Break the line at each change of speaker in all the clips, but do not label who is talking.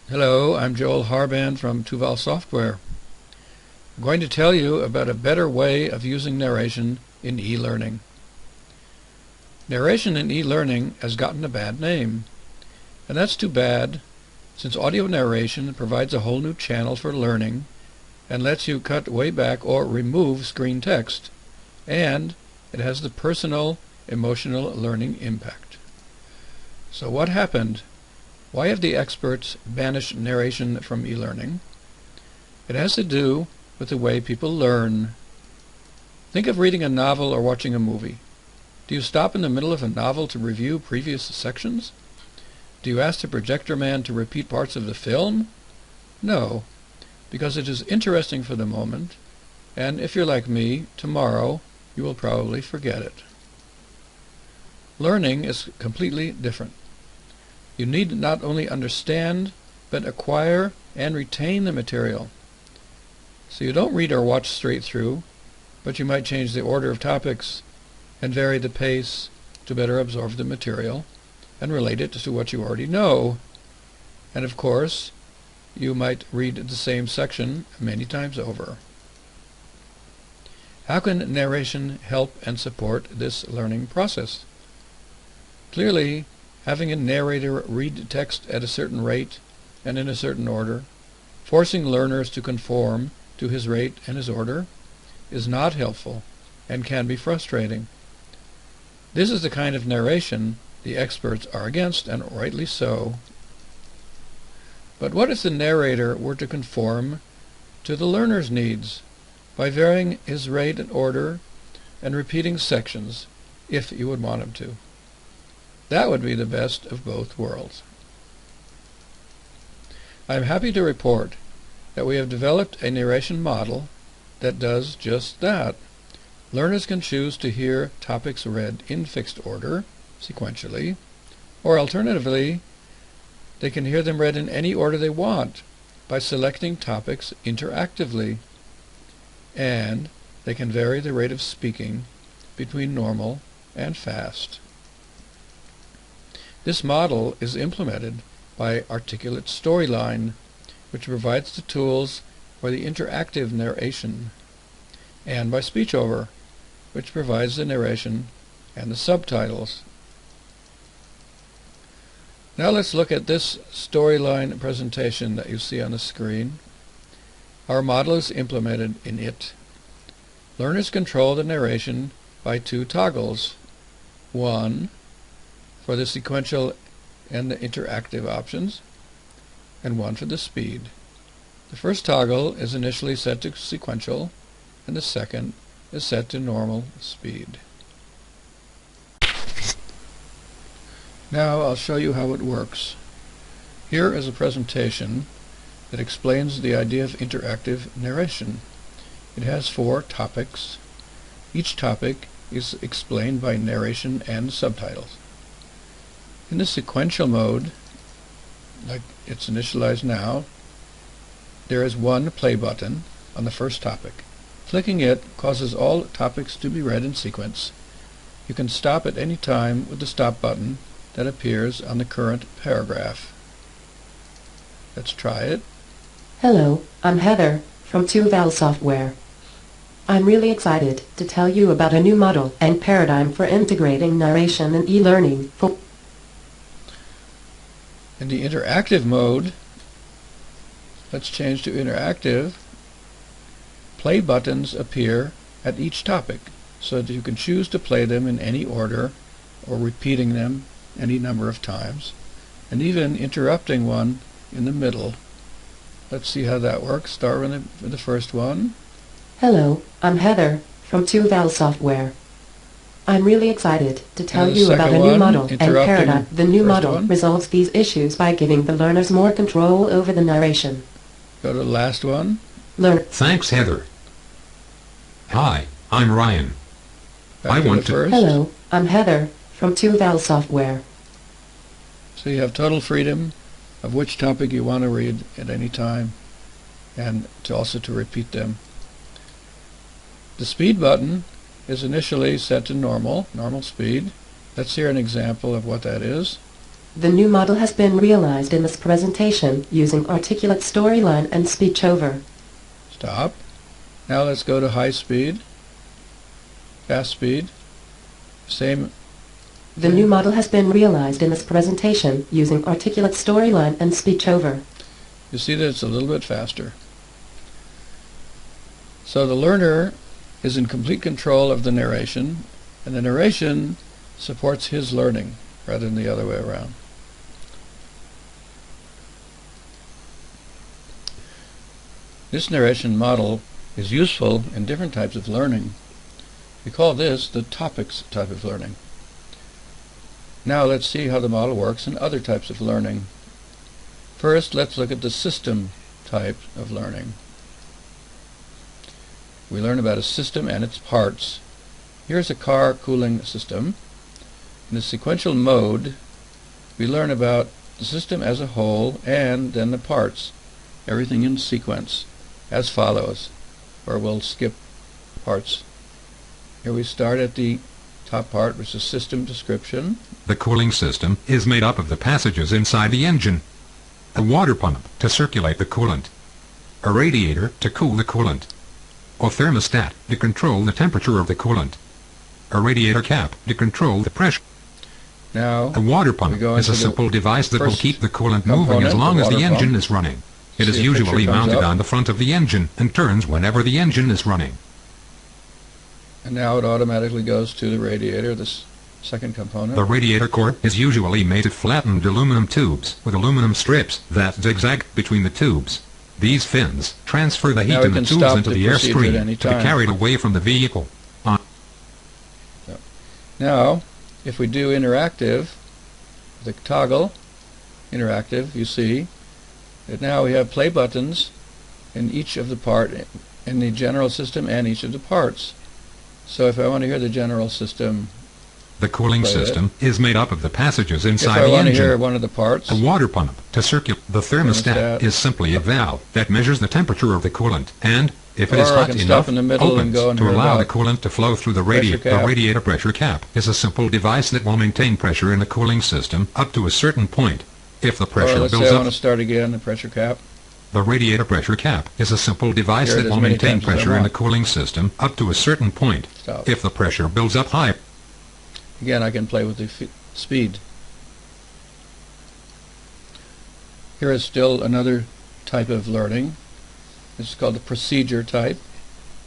Hello, I'm Joel Harband from Tuval Software. I'm going to tell you about a better way of using narration in e-learning. Narration in e-learning has gotten a bad name, and that's too bad, since audio narration provides a whole new channel for learning and lets you cut way back or remove screen text, and it has the personal, emotional learning impact. So what happened? Why have the experts banished narration from e-learning? It has to do with the way people learn. Think of reading a novel or watching a movie. Do you stop in the middle of a novel to review previous sections? Do you ask the projector man to repeat parts of the film? No, because it is interesting for the moment, and if you're like me, tomorrow you will probably forget it. Learning is completely different. You need not only understand, but acquire and retain the material. So you don't read or watch straight through, but you might change the order of topics and vary the pace to better absorb the material and relate it to what you already know. And of course, you might read the same section many times over. How can narration help and support this learning process? Clearly, having a narrator read text at a certain rate and in a certain order, forcing learners to conform to his rate and his order, is not helpful and can be frustrating. This is the kind of narration the experts are against, and rightly so. But what if the narrator were to conform to the learner's needs by varying his rate and order and repeating sections, if you would want him to? That would be the best of both worlds. I am happy to report that we have developed a narration model that does just that. Learners can choose to hear topics read in fixed order, sequentially, or alternatively, they can hear them read in any order they want by selecting topics interactively, and they can vary the rate of speaking between normal and fast. This model is implemented by Articulate Storyline, which provides the tools for the interactive narration, and by SpeechOver, which provides the narration and the subtitles. Now let's look at this storyline presentation that you see on the screen. Our model is implemented in it. Learners control the narration by two toggles. One for the sequential and the interactive options, and one for the speed. The first toggle is initially set to sequential, and the second is set to normal speed. Now I'll show you how it works. Here is a presentation that explains the idea of interactive narration. It has 4 topics. Each topic is explained by narration and subtitles. In the sequential mode, like it's initialized now, there is one play button on the first topic. Clicking it causes all topics to be read in sequence. You can stop at any time with the stop button that appears on the current paragraph. Let's try it.
Hello, I'm Heather from Tuval Software. I'm really excited to tell you about a new model and paradigm for integrating narration and e-learning.
In the interactive mode, let's change to interactive. Play buttons appear at each topic so that you can choose to play them in any order or repeating them any number of times, and even interrupting one in the middle. Let's see how that works. Start with the first one.
Hello, I'm Heather from Tuval Software. I'm really excited to tell you about a new model and paradigm. The new model resolves these issues by giving the learners more control over the narration.
Go to the last one.
Thanks, Heather. Hi, I'm Ryan.
Hello, I'm Heather from Tuval Software.
So you have total freedom of which topic you want to read at any time, and also to repeat them. The speed button is initially set to normal speed. Let's hear an example of what that is.
The new model has been realized in this presentation using articulate storyline and speech over.
Stop. Now let's go to high speed, fast speed, same.
The new model has been realized in this presentation using articulate storyline and speech over.
You see that it's a little bit faster. So the learner is in complete control of the narration, and the narration supports his learning rather than the other way around. This narration model is useful in different types of learning. We call this the topics type of learning. Now let's see how the model works in other types of learning. First, let's look at the system type of learning. We learn about a system and its parts. Here's a car cooling system. In the sequential mode, we learn about the system as a whole and then the parts, everything in sequence, as follows, or we'll skip parts. Here we start at the top part, which is system description.
The cooling system is made up of the passages inside the engine, a water pump to circulate the coolant, a radiator to cool the coolant, a thermostat to control the temperature of the coolant, a radiator cap to control the pressure.
Now,
a water pump is a simple device that will keep the coolant moving as long as the engine is running. It is usually mounted on the front of the engine and turns whenever the engine is running.
And now it automatically goes to the radiator, this second component.
The radiator core is usually made of flattened aluminum tubes with aluminum strips that zigzag between the tubes. These fins transfer the heat in the tubes into the airstream to be carried away from the vehicle.
Now, if we do interactive, the toggle, interactive, you see that now we have play buttons in each of the part, in the general system and each of the parts. So if I want to hear the general system,
the cooling system is made up of the passages inside the engine.
If I want to hear one of the parts,
a water pump to circulate. The thermostat is simply a valve that measures the temperature of the coolant, and if it is hot enough, opens to allow the coolant to flow through the radiator. The radiator pressure cap is a simple device that will maintain pressure in the cooling system up to a certain point. If the pressure builds up,
I want to start again, the pressure cap.
The radiator pressure cap is a simple device that will maintain pressure in the cooling system up to a certain point. If the pressure builds up high,
again I can play with the speed. Here is still another type of learning. This is called the procedure type.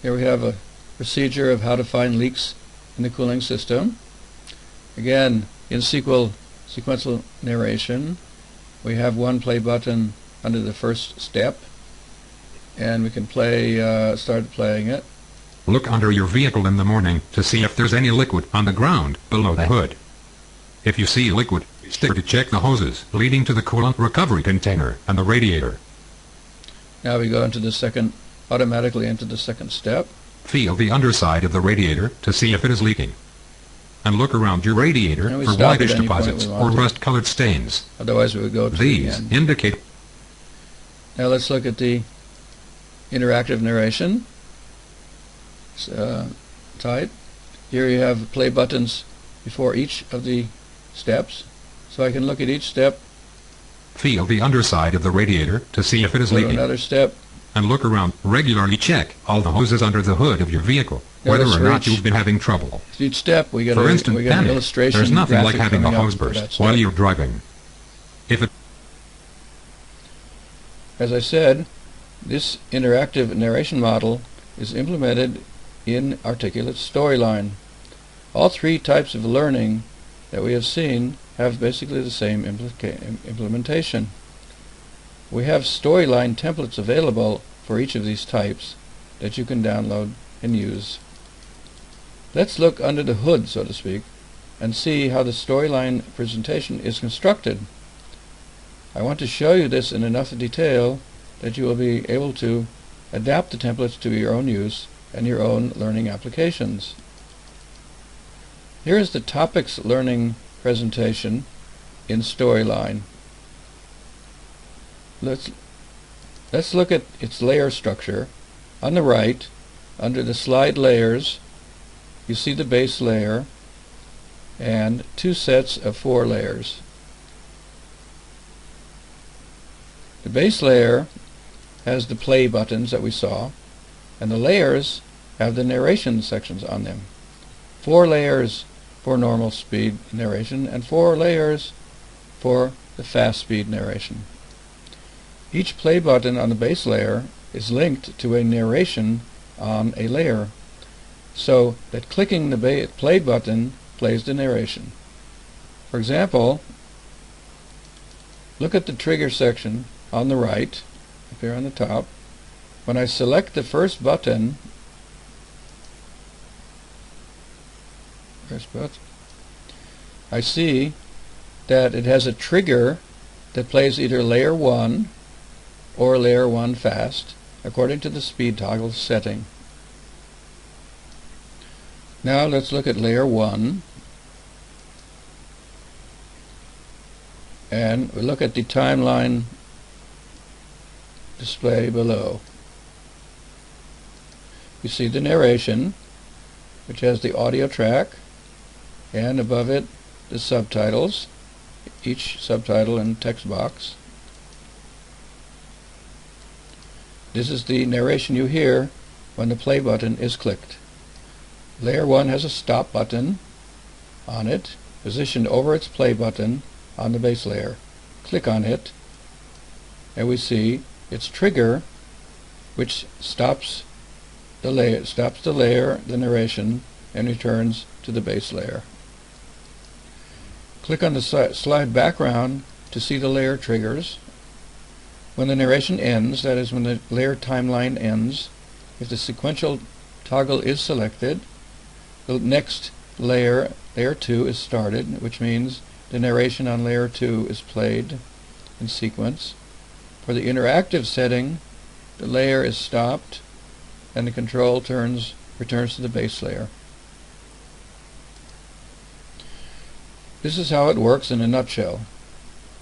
Here we have a procedure of how to find leaks in the cooling system. Again, in sequential narration, we have one play button under the first step, and we can start playing it.
Look under your vehicle in the morning to see if there's any liquid on the ground below the hood. If you see liquid, stick to check the hoses leading to the coolant recovery container and the radiator.
Now we go automatically into the second step.
Feel the underside of the radiator to see if it is leaking. And look around your radiator for whitish deposits or rust-colored stains.
Otherwise we would go to
these indicate.
Now let's look at the interactive narration type. Here you have play buttons before each of the steps, so I can look at each step.
Feel the underside of the radiator to see if it is leaking.
Another step.
And look around. Regularly check all the hoses under the hood of your vehicle, whether or not you've been having trouble.
Each step we get
For instant
an illustration.
There's nothing like having a hose burst while you're driving.
As I said, this interactive narration model is implemented in articulate storyline. All three types of learning that we have seen have basically the same implementation. We have storyline templates available for each of these types that you can download and use. Let's look under the hood, so to speak, and see how the storyline presentation is constructed. I want to show you this in enough detail that you will be able to adapt the templates to your own use and your own learning applications. Here is the topics learning presentation in storyline. Let's look at its layer structure. On the right, under the slide layers, you see the base layer and two sets of 4 layers. The base layer has the play buttons that we saw, and the layers have the narration sections on them. 4 layers for normal speed narration and 4 layers for the fast speed narration. Each play button on the base layer is linked to a narration on a layer, so that clicking the play button plays the narration. For example, look at the trigger section on the right, up here on the top. When I select the first button, I see that it has a trigger that plays either layer 1 or layer 1 fast, according to the speed toggle setting. Now let's look at layer 1, and we look at the timeline display below. We see the narration, which has the audio track, and above it the subtitles, each subtitle in text box. This is the narration you hear when the play button is clicked. Layer 1 has a stop button on it, positioned over its play button on the base layer. Click on it, and we see its trigger, which stops the narration, and returns to the base layer. Click on the slide background to see the layer triggers. When the narration ends, that is when the layer timeline ends, if the sequential toggle is selected, the next layer, layer 2, is started, which means the narration on layer 2 is played in sequence. For the interactive setting, the layer is stopped and the control returns to the base layer. This is how it works in a nutshell.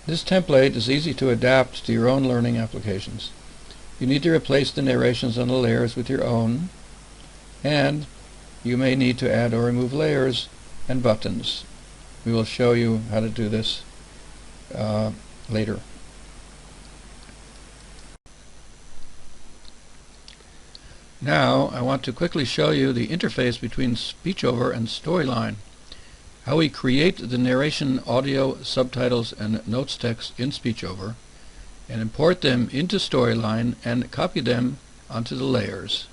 This template is easy to adapt to your own learning applications. You need to replace the narrations on the layers with your own, and you may need to add or remove layers and buttons. We will show you how to do this later. Now I want to quickly show you the interface between SpeechOver and Storyline, how we create the narration audio, subtitles, and notes text in SpeechOver, and import them into Storyline and copy them onto the layers.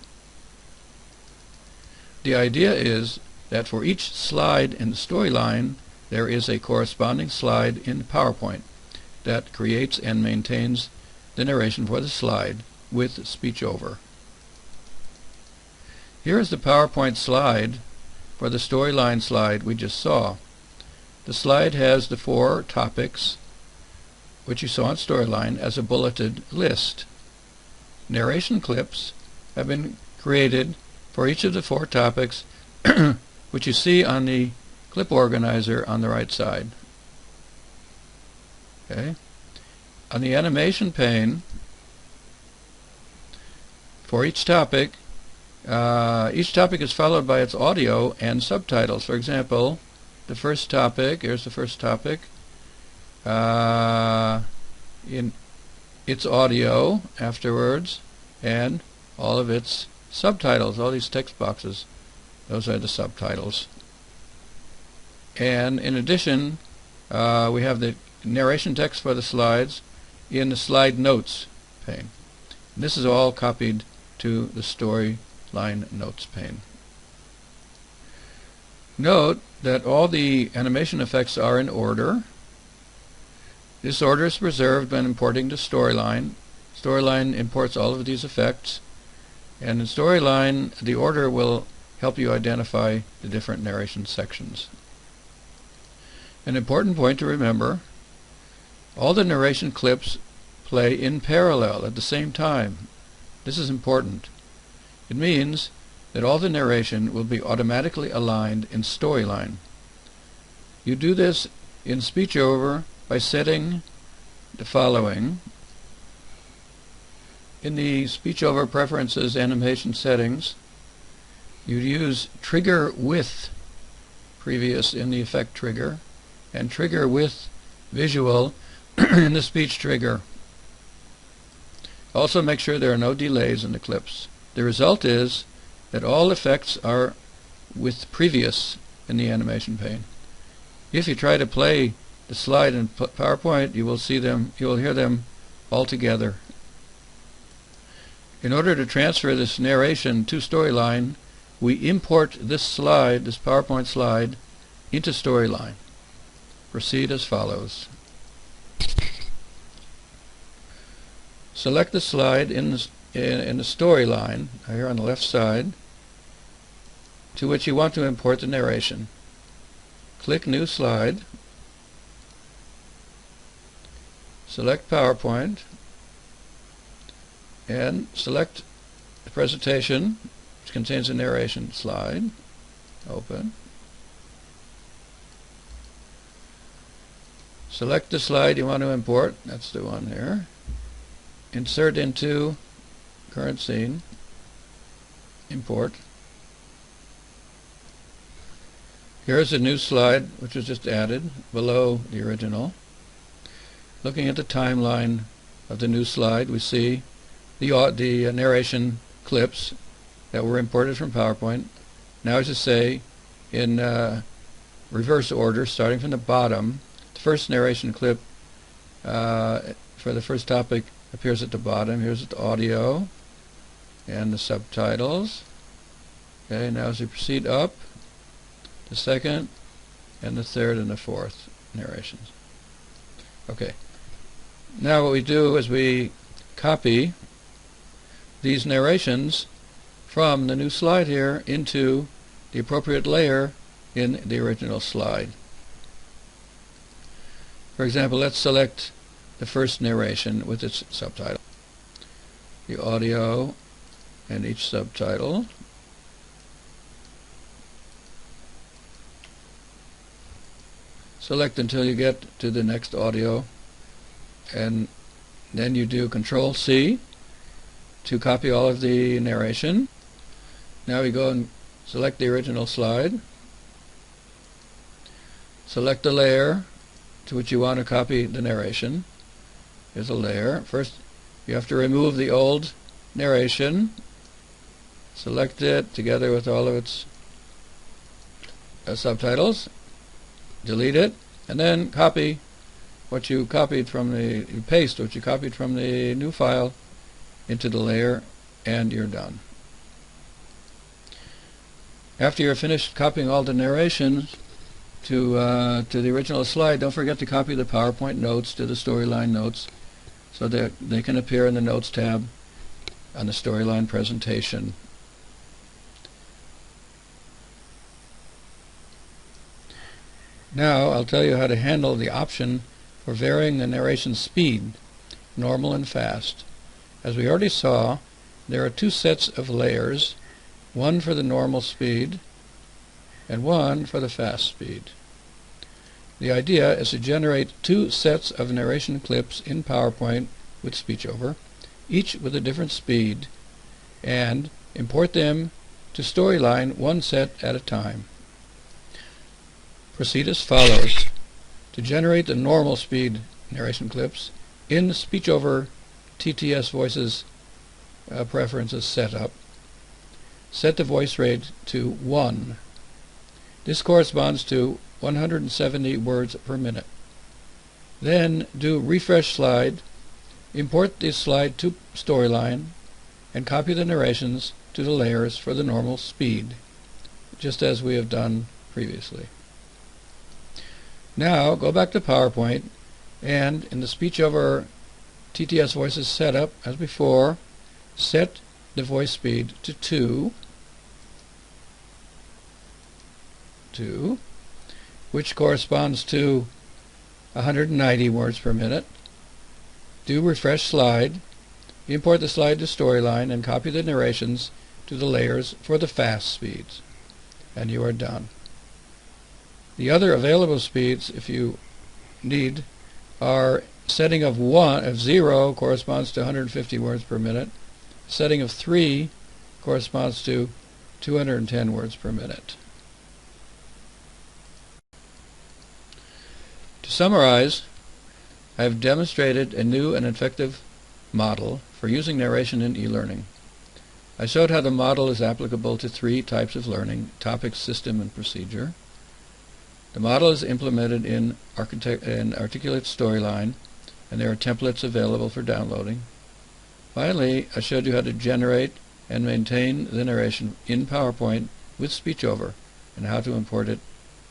The idea is that for each slide in the Storyline there is a corresponding slide in PowerPoint that creates and maintains the narration for the slide with SpeechOver. Here is the PowerPoint slide for the Storyline slide we just saw. The slide has the 4 topics which you saw in Storyline as a bulleted list. Narration clips have been created for each of the 4 topics which you see on the clip organizer on the right side. Okay. On the animation pane, for each topic is followed by its audio and subtitles. For example, the first topic, here's the first topic, in its audio afterwards, and all of its subtitles, all these text boxes, those are the subtitles. And in addition, we have the narration text for the slides in the slide notes pane. This is all copied to the Storyline notes pane. Note that all the animation effects are in order. This order is preserved when importing to Storyline. Storyline imports all of these effects, and in Storyline the order will help you identify the different narration sections. An important point to remember: all the narration clips play in parallel at the same time. This is important. It means that all the narration will be automatically aligned in Storyline. You do this in SpeechOver by setting the following. In the SpeechOver Preferences Animation Settings, you use Trigger With previous in the Effect Trigger, and Trigger With Visual in the Speech Trigger. Also make sure there are no delays in the clips. The result is that all effects are with previous in the animation pane. If you try to play the slide in PowerPoint, you will hear them all together. In order to transfer this narration to Storyline, we import this slide, this PowerPoint slide, into Storyline. Proceed as follows. Select the slide in the Storyline, here on the left side, to which you want to import the narration. Click New Slide. Select PowerPoint and select the presentation, which contains a narration slide. Open. Select the slide you want to import. That's the one here. Insert into current scene. Import. Here's a new slide which was just added below the original. Looking at the timeline of the new slide, we see the narration clips that were imported from PowerPoint. Now, as I say, in reverse order, starting from the bottom. The first narration clip for the first topic appears at the bottom. Here's the audio and the subtitles. Okay, now as we proceed up, the second and the third and the fourth narrations. Okay. Now what we do is we copy these narrations from the new slide here into the appropriate layer in the original slide. For example, let's select the first narration with its subtitle, the audio and each subtitle. Select until you get to the next audio, and then you do Control-C to copy all of the narration. Now we go and select the original slide. Select the layer to which you want to copy the narration. Here's a layer. First, you have to remove the old narration. Select it together with all of its subtitles. Delete it, and then copy what you copied from paste what you copied from the new file into the layer, and you're done. After you're finished copying all the narrations to the original slide, don't forget to copy the PowerPoint notes to the Storyline notes so that they can appear in the Notes tab on the Storyline presentation. Now I'll tell you how to handle the option for varying the narration speed, normal and fast. As we already saw, there are two sets of layers, one for the normal speed and one for the fast speed. The idea is to generate two sets of narration clips in PowerPoint with SpeechOver, each with a different speed, and import them to Storyline one set at a time. Proceed as follows. To generate the normal speed narration clips, in the SpeechOver TTS Voices Preferences Setup, set the voice rate to 1. This corresponds to 170 words per minute. Then do refresh slide, import this slide to Storyline, and copy the narrations to the layers for the normal speed, just as we have done previously. Now go back to PowerPoint, and in the SpeechOver TTS Voices setup, as before, set the voice speed to 2, which corresponds to 190 words per minute. Do refresh slide, import the slide to Storyline, and copy the narrations to the layers for the fast speeds, and you are done. The other available speeds, if you need, are setting of 0 corresponds to 150 words per minute. Setting of 3 corresponds to 210 words per minute. To summarize, I have demonstrated a new and effective model for for using narration in e-learning. I showed how the model is applicable to 3 types of learning: topic, system, and procedure. The model is implemented in Articulate Storyline, and there are templates available for downloading. Finally, I showed you how to generate and maintain the narration in PowerPoint with SpeechOver, and how to import it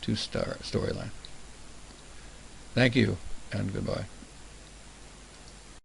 to Storyline. Thank you, and goodbye.